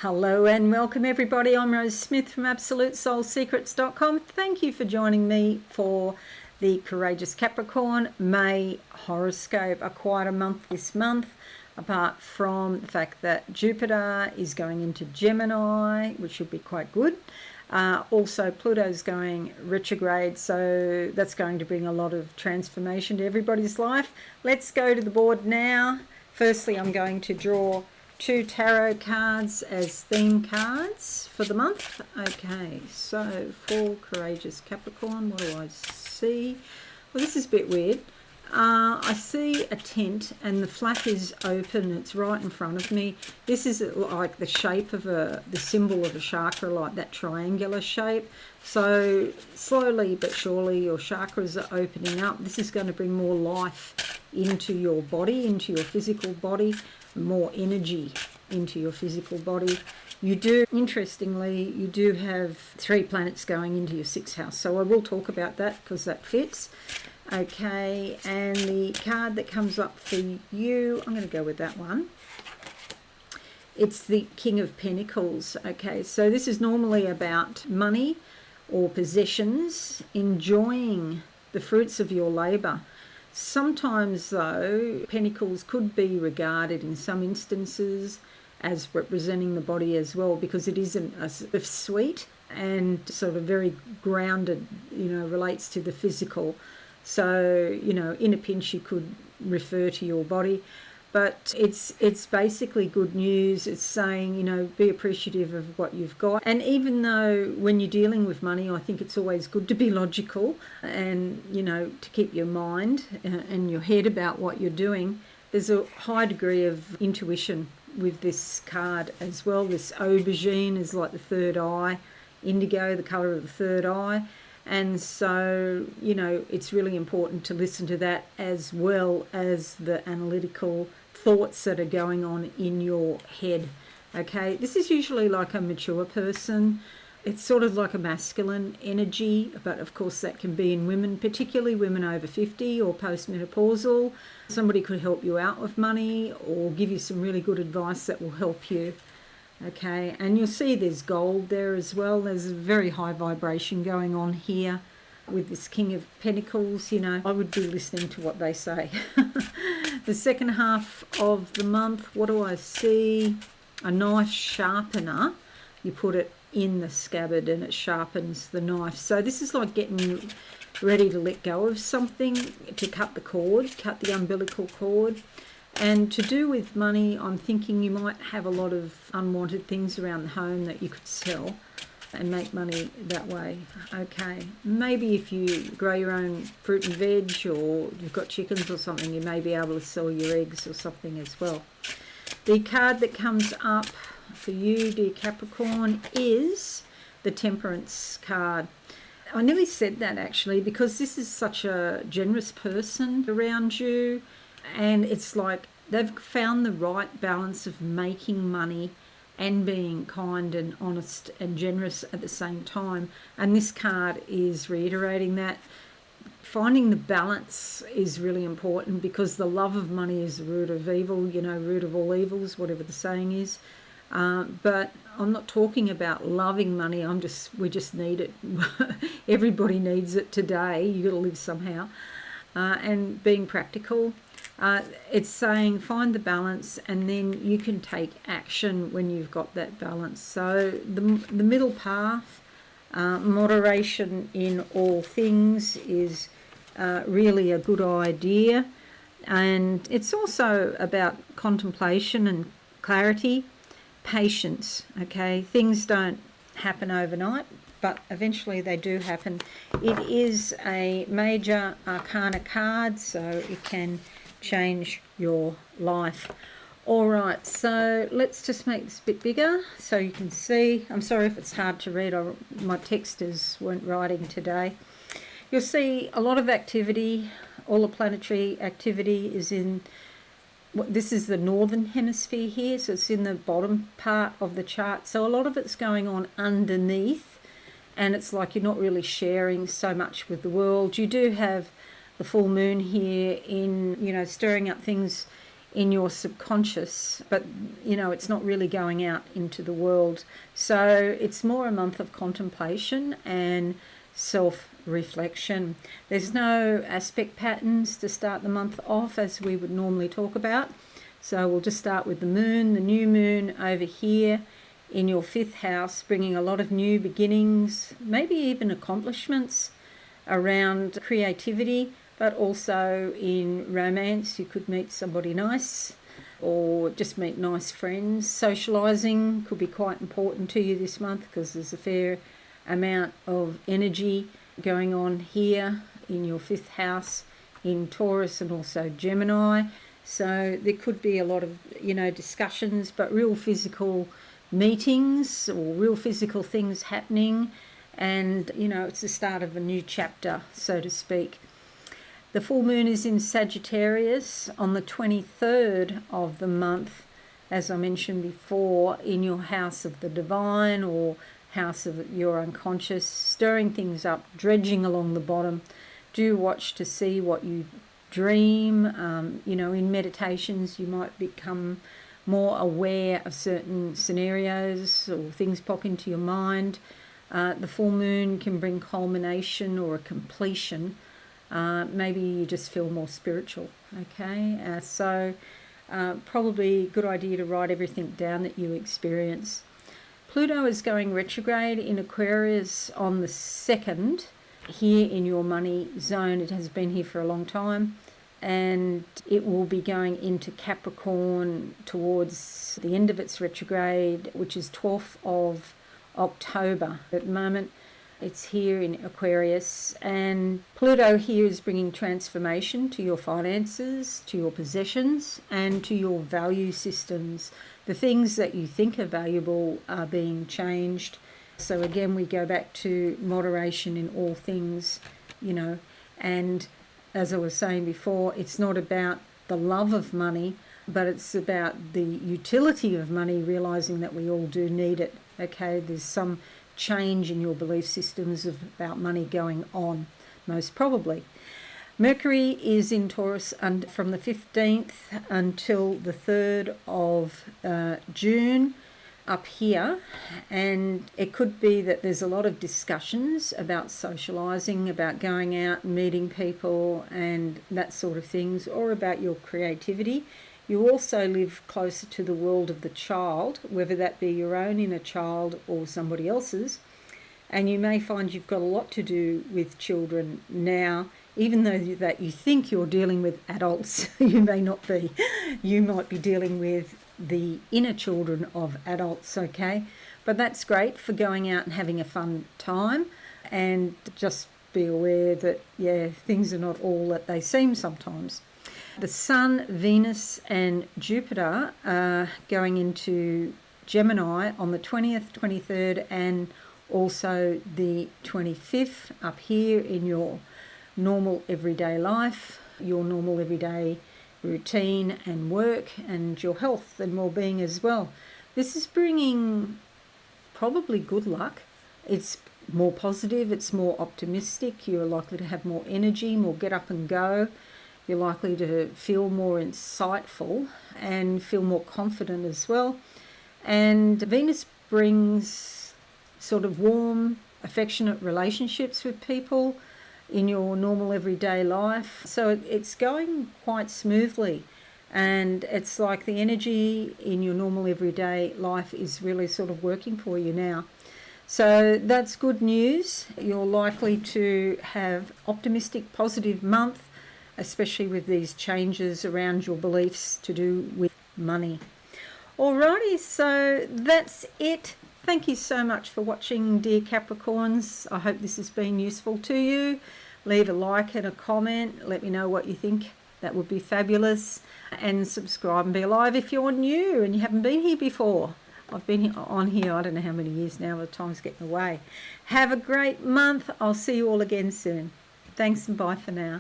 Hello and welcome everybody. I'm Rose Smith from AbsoluteSoulSecrets.com. Thank you for joining me for the Courageous Capricorn May horoscope. Quite a month this month, apart from the fact that Jupiter is going into Gemini, which should be quite good. Also, Pluto's going retrograde, so that's going to bring a lot of transformation to everybody's life. Let's go to the board now. Firstly, I'm going to draw 2 tarot cards as theme cards for the month. Okay, so for Courageous Capricorn, what do I see? Well, this is a bit weird. I see a tent and the flap is open. It's right in front of me. This is like the shape of the symbol of a chakra, like that triangular shape. So slowly but surely your chakras are opening up. This is going to bring more life into your body, into your physical body, more energy into your physical body. Interestingly, you do have 3 planets going into your 6th house. So I will talk about that because that fits. Okay, and the card that comes up for you, I'm going to go with that one. It's the King of Pentacles. Okay, so this is normally about money or possessions, enjoying the fruits of your labour. Sometimes, though, pentacles could be regarded in some instances as representing the body as well, because it isn't a sweet and sort of very grounded, relates to the physical. So, in a pinch you could refer to your body, but it's basically good news. It's saying, be appreciative of what you've got. And even though when you're dealing with money, I think it's always good to be logical and, to keep your mind and your head about what you're doing. There's a high degree of intuition with this card as well. This aubergine is like the third eye, indigo, the colour of the third eye. And so, it's really important to listen to that as well as the analytical thoughts that are going on in your head. Okay, this is usually like a mature person. It's sort of like a masculine energy, but of course that can be in women, particularly women over 50 or postmenopausal. Somebody could help you out with money or give you some really good advice that will help you. Okay, and you'll see there's gold there as well. There's a very high vibration going on here with this King of Pentacles. I would be listening to what they say. The second half of the month, what do I see? A knife sharpener. You put it in the scabbard and it sharpens the knife. So this is like getting ready to let go of something, to cut the cord, cut the umbilical cord. And to do with money, I'm thinking you might have a lot of unwanted things around the home that you could sell and make money that way. Okay, maybe if you grow your own fruit and veg, or you've got chickens or something, you may be able to sell your eggs or something as well. The card that comes up for you, dear Capricorn, is the Temperance card. I nearly said that actually, because this is such a generous person around you. And it's like they've found the right balance of making money and being kind and honest and generous at the same time. And this card is reiterating that. Finding the balance is really important, because the love of money is the root of evil, root of all evils, whatever the saying is. But I'm not talking about loving money. We just need it. Everybody needs it today. You got to live somehow. And being practical. It's saying find the balance, and then you can take action when you've got that balance. So the middle path, moderation in all things, is really a good idea. And it's also about contemplation and clarity, patience. Okay, things don't happen overnight, but eventually they do happen. It is a major arcana card, so it can change your life. All right, so let's just make this a bit bigger so you can see. I'm sorry if it's hard to read. My texters weren't writing today. You'll see a lot of activity. All the planetary activity is in, this is the northern hemisphere here, so it's in the bottom part of the chart. So a lot of it's going on underneath, and it's like you're not really sharing so much with the world. You do have the full moon here in, stirring up things in your subconscious, but it's not really going out into the world. So it's more a month of contemplation and self-reflection. There's no aspect patterns to start the month off as we would normally talk about. So we'll just start with the moon, the new moon over here in your 5th house, bringing a lot of new beginnings, maybe even accomplishments around creativity, but also in romance. You could meet somebody nice or just meet nice friends. Socialising could be quite important to you this month because there's a fair amount of energy going on here in your 5th house in Taurus and also Gemini. So there could be a lot of, discussions, but real physical meetings or real physical things happening. And, it's the start of a new chapter, so to speak. The full moon is in Sagittarius on the 23rd of the month, as I mentioned before, in your house of the divine or house of your unconscious, stirring things up, dredging along the bottom. Do watch to see what you dream. In meditations you might become more aware of certain scenarios or things pop into your mind. The full moon can bring culmination or a completion. Maybe you just feel more spiritual, okay? So probably a good idea to write everything down that you experience. Pluto is going retrograde in Aquarius on the 2nd, here in your money zone. It has been here for a long time, and it will be going into Capricorn towards the end of its retrograde, which is 12th of October. At the moment, it's here in Aquarius, and Pluto here is bringing transformation to your finances, to your possessions, and to your value systems. The things that you think are valuable are being changed. So again, we go back to moderation in all things, and as I was saying before, it's not about the love of money, but it's about the utility of money, realizing that we all do need it. Okay, there's some change in your belief systems about money going on, most probably. Mercury is in Taurus and from the 15th until the 3rd of June up here, and it could be that there's a lot of discussions about socialising, about going out and meeting people and that sort of things, or about your creativity. You also live closer to the world of the child, whether that be your own inner child or somebody else's, and you may find you've got a lot to do with children now, even though that you think you're dealing with adults. You may not be. You might be dealing with the inner children of adults, okay? But that's great for going out and having a fun time, and just be aware that, things are not all that they seem sometimes. The Sun, Venus and Jupiter are going into Gemini on the 20th, 23rd and also the 25th up here in your normal everyday life, your normal everyday routine and work, and your health and well-being as well. This is bringing probably good luck. It's more positive, it's more optimistic. You're likely to have more energy, more get up and go. You're likely to feel more insightful and feel more confident as well. And Venus brings sort of warm, affectionate relationships with people in your normal everyday life. So it's going quite smoothly, and it's like the energy in your normal everyday life is really sort of working for you now. So that's good news. You're likely to have optimistic, positive month, especially with these changes around your beliefs to do with money. Alrighty, so that's it. Thank you so much for watching, dear Capricorns. I hope this has been useful to you. Leave a like and a comment. Let me know what you think. That would be fabulous. And subscribe and be alive if you're new and you haven't been here before. I've been on here, I don't know how many years now, the time's getting away. Have a great month. I'll see you all again soon. Thanks and bye for now.